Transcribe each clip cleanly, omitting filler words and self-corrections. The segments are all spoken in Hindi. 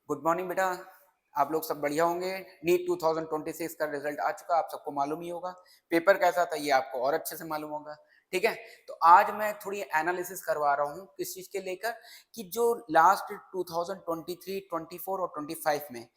गुड मॉर्निंग बेटा। आप लोग सब बढ़िया होंगे। नीट 2026 का रिजल्ट आ चुका, आप सबको मालूम ही होगा। पेपर कैसा था ये आपको और अच्छे से मालूम होगा। ठीक है, तो आज मैं थोड़ी एनालिसिस करवा रहा हूँ किस चीज के लेकर कि जो लास्ट 2023, 24 और 25 में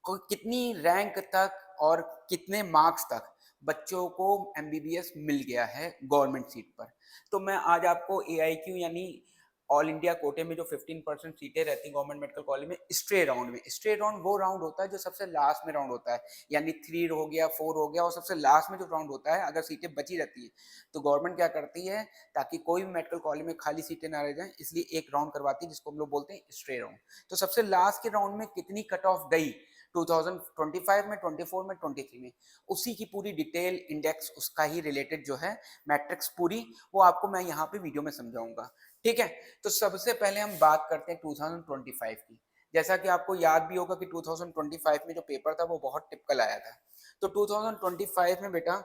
कितनी रैंक तक और कितने मार्क्स तक बच्चों को एमबीबीएस मिल गया है गवर्नमेंट सीट पर। तो मैं आज आपको एआईक्यू यानी ऑल इंडिया कोटे में जो 15% सीटें रहती हैं गवर्नमेंट मेडिकल कॉलेज में, स्ट्रे राउंड वो राउंड होता है जो सबसे लास्ट में राउंड होता है, यानी 3 हो गया, 4 हो गया, और सबसे लास्ट में जो राउंड होता है अगर सीटें बची रहती है तो गवर्नमेंट क्या करती है, ताकि कोई भी मेडिकल कॉलेज में खाली सीटें ना रह जाएं, इसलिए एक राउंड करवाती है जिसको हम लोग बोलते हैं स्ट्रे राउंड। तो सबसे लास्ट के राउंड में कितनी कट ऑफ गई 2025 में, 24 में, 23 में, उसी की पूरी डिटेल इंडेक्स, उसका ही रिलेटेड जो है मैट्रिक्स पूरी, वो आपको मैं यहाँ पे वीडियो में समझाऊंगा। ठीक है, तो सबसे पहले हम बात करते हैं 2025 की। जैसा कि आपको याद भी होगा कि 2025 में जो पेपर था वो बहुत टिपिकल आया था। तो 2025 में बेटा,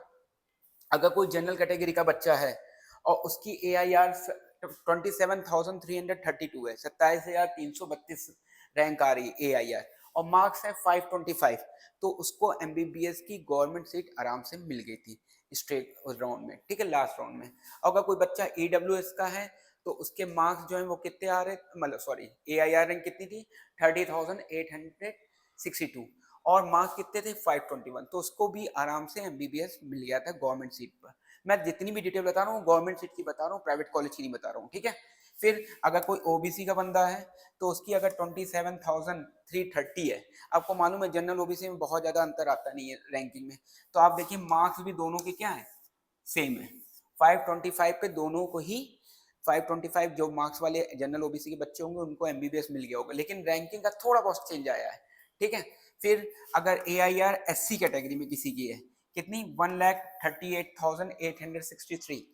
अगर कोई जनरल कैटेगरी का बच्चा है और उसकी ए आई आर 27,332 है, 27,332 रैंक आ रही है ए आई आर, और मार्क्स है 525, तो उसको एमबीबीएस की गवर्नमेंट सीट आराम से मिल गई थी स्ट्रेट राउंड में। ठीक है, लास्ट राउंड में। अगर कोई बच्चा ईडब्ल्यूएस का है तो उसके मार्क्स जो है वो कितने आ रहे, मतलब sorry, A I are rank कितनी थी, 30,862, और मार्क्स कितने थे, 521, तो उसको भी आराम से एमबीबीएस मिल गया था गवर्नमेंट सीट पर। मैं जितनी भी डिटेल बता रहा हूँ गवर्नमेंट सीट की बता रहा हूँ, प्राइवेट कॉलेज की नहीं बता रहा हूँ। ठीक है, फिर अगर कोई ओबीसी का बंदा है तो उसकी अगर 27,330 है, आपको मालूम है जनरल ओबीसी में बहुत ज्यादा अंतर आता नहीं है रैंकिंग में, तो आप देखिए मार्क्स भी दोनों के क्या है, सेम है। 525 पे दोनों को ही, 525 जो मार्क्स वाले जनरल ओबीसी के बच्चे होंगे उनको एमबीबीएस मिल गया होगा, लेकिन रैंकिंग का थोड़ा बहुत चेंज आया है। ठीक है, फिर अगर A I R S C category में किसी की है, कितनी, 1,38,863,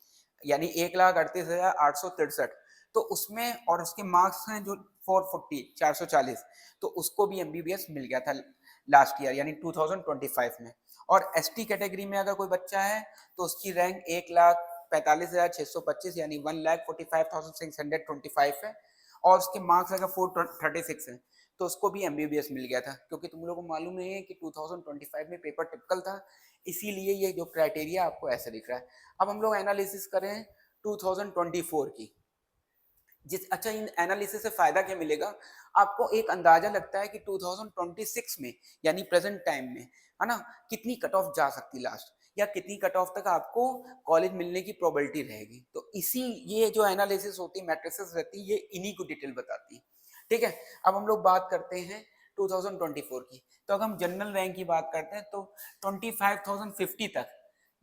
यानी 1,38,863, तो उसमें, और उसके मार्क्स हैं जो 440, 440, तो उसको भी एमबीबीएस मिल गया था लास्ट ईयर यानी 2025 में। और एसटी कैटेगरी में अगर कोई बच्चा है तो उसकी रैंक 1,45,625 यानी 1,45,625 है, और उसके मार्क्स अगर 436 है तो उसको भी एमबीबीएस मिल गया था। क्योंकि तुम लोगों को मालूम है कि 2025 में पेपर टिपिकल था, इसीलिए ये जो क्राइटेरिया आपको ऐसे दिख रहा है। अब हम लोग एनालिसिस करें 2024 की। अच्छा, इन एनालिसिस से फायदा क्या मिलेगा, आपको एक अंदाजा लगता है कि 2026 में यानी प्रेजेंट टाइम में, है ना, कितनी कट ऑफ जा सकती लास्ट, या कितनी कट ऑफ तक आपको कॉलेज मिलने की प्रोबेबिलिटी रहेगी। तो इसी, ये जो एनालिसिस होती है, मैट्रिसेस रहती है, ये इन्हीं को डिटेल बताती है। ठीक है, अब हम लोग बात करते हैं 2024 की। तो अगर हम जनरल रैंक की बात करते हैं तो 25,050 तक,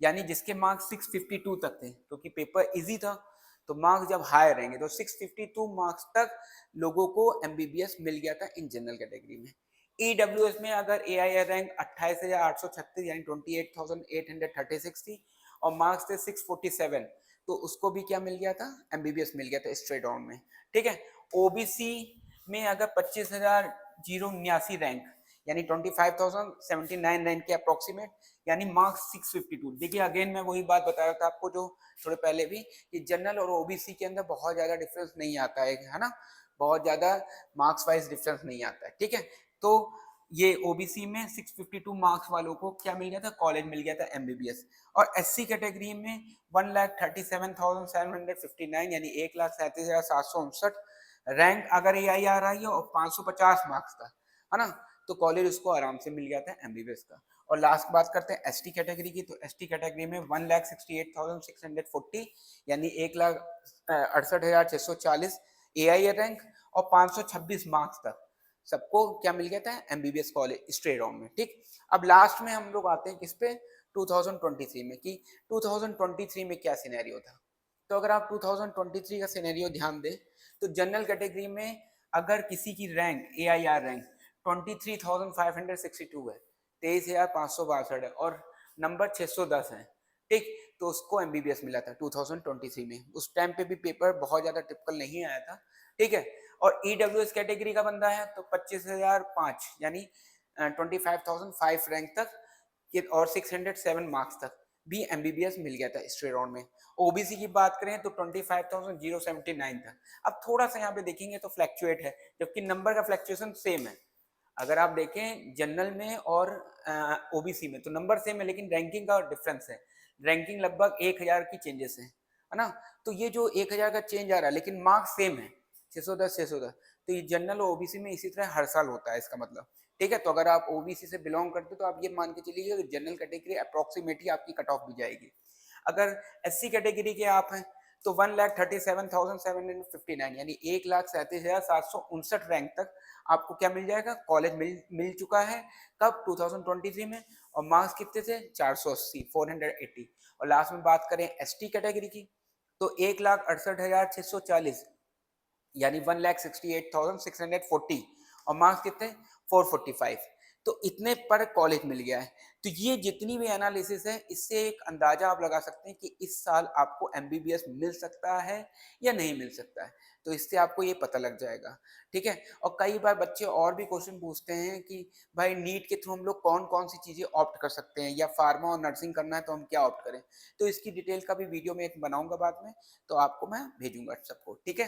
यानी जिसके मार्क्स 652 तक थे, क्योंकि पेपर इजी था, तो मार्क्स जब हाई रहेंगे तो 652 मार्क्स तक लोगों को एमबीबीएस मिल गया था इन जनरल कैटेगरी में। ईडब्ल्यूएस में अगर ए आई आर रैंक 28,836 यानी 28,836 थी, और मार्क्स थे 647, तो उसको भी क्या मिल गया था, एमबीबीएस मिल गया था स्ट्रेट राउंड में। ठीक है, ओबीसी में अगर 25,079 रैंक यानी 25,079 रैंक के अप्रोक्सीमेट, यानी मार्क्स 652। देखिए अगेन मैं वही बात बता रहा था आपको जो थोड़े पहले भी, कि जनरल और ओबीसी के अंदर बहुत ज्यादा डिफरेंस नहीं आता है ना, बहुत ज्यादा मार्क्स वाइज डिफरेंस नहीं आता है। ठीक है, तो ये ओबीसी में 652 मार्क्स वालों को क्या मिल गया था, कॉलेज मिल गया था एमबीबीएस। और एससी कैटेगरी में 1,37,759 यानी 1,37,759 रैंक अगर ए आई आ रहा है और 550 मार्क्स का, है ना, तो कॉलेज उसको आराम से मिल गया था एमबीबीएस का। और लास्ट बात करते हैं एसटी कैटेगरी की। तो एसटी कैटेगरी में 1,68,640 यानी 1,68,640 ए आई रैंक, और 526 मार्क्स तक सबको क्या मिल गया था, एमबीबीएस कॉलेज स्ट्रेट राउंड में। ठीक, अब लास्ट में हम लोग आते हैं किस पे, 2023 में, कि 2023 में क्या सिनेरियो था। तो अगर आप 2023 का सिनेरियो ध्यान दें तो जनरल कैटेगरी में अगर किसी की rank A I are rank 23,562 है, 23,562 है, और नंबर 610 है, ठीक, तो उसको एमबीबीएस मिला था 2023 में। उस टाइम पे भी पेपर बहुत ज्यादा टिपिकल नहीं आया था। ठीक है, और ईडब्ल्यूएस कैटेगरी का बंदा है तो 25,005 यानी 25,005 रैंक तक और 607 मार्क्स तक भी एमबीबीएस मिल गया था स्ट्रेट राउंड में। ओबीसी की बात करें तो 25,079 था। अब थोड़ा सा यहाँ पे देखेंगे तो फ्लैक्चुएट है, जबकि नंबर का फ्लैक्चुएशन सेम है। अगर आप देखें जनरल में और ओबीसी में तो नंबर सेम है लेकिन रैंकिंग का डिफरेंस है। रैंकिंग लगभग 1000 की चेंजेस है ना? तो ये जो 1000 का चेंज आ रहा है लेकिन मार्क्स सेम है 610 610, तो ये जनरल और ओबीसी में इसी तरह हर साल होता है इसका मतलब। ठीक है, तो अगर आप ओबीसी से बिलोंग करते हो तो आप ये मान के चलिए कि जनरल कैटेगरी अप्रोक्सीमेटली आपकी कट ऑफ भी जाएगी। अगर एससी कैटेगरी के आप हैं तो 1,37,759 यानी 1,37,759 रैंक तक आपको क्या मिल जाएगा, कॉलेज मिल चुका है। कब? 2023 में। और मार्क्स कितने थे? 480 480। और लास्ट में बात करें एसटी कैटेगरी की तो 1,68,640 यानी 1,68,640 और मार्क्स कितने? 445। तो इतने पर कॉलेज मिल गया है। तो ये जितनी भी एनालिसिस है इससे एक अंदाजा आप लगा सकते हैं कि इस साल आपको एमबीबीएस मिल सकता है या नहीं मिल सकता है। तो इससे आपको ये पता लग जाएगा। ठीक है, और कई बार बच्चे और भी क्वेश्चन पूछते हैं कि भाई नीट के थ्रू हम लोग कौन कौन सी चीज़ें ऑप्ट कर सकते हैं, या फार्मा और नर्सिंग करना है तो हम क्या ऑप्ट करें। तो इसकी डिटेल का भी वीडियो में एक बनाऊंगा बाद में, तो आपको मैं भेजूंगा सबको। ठीक है।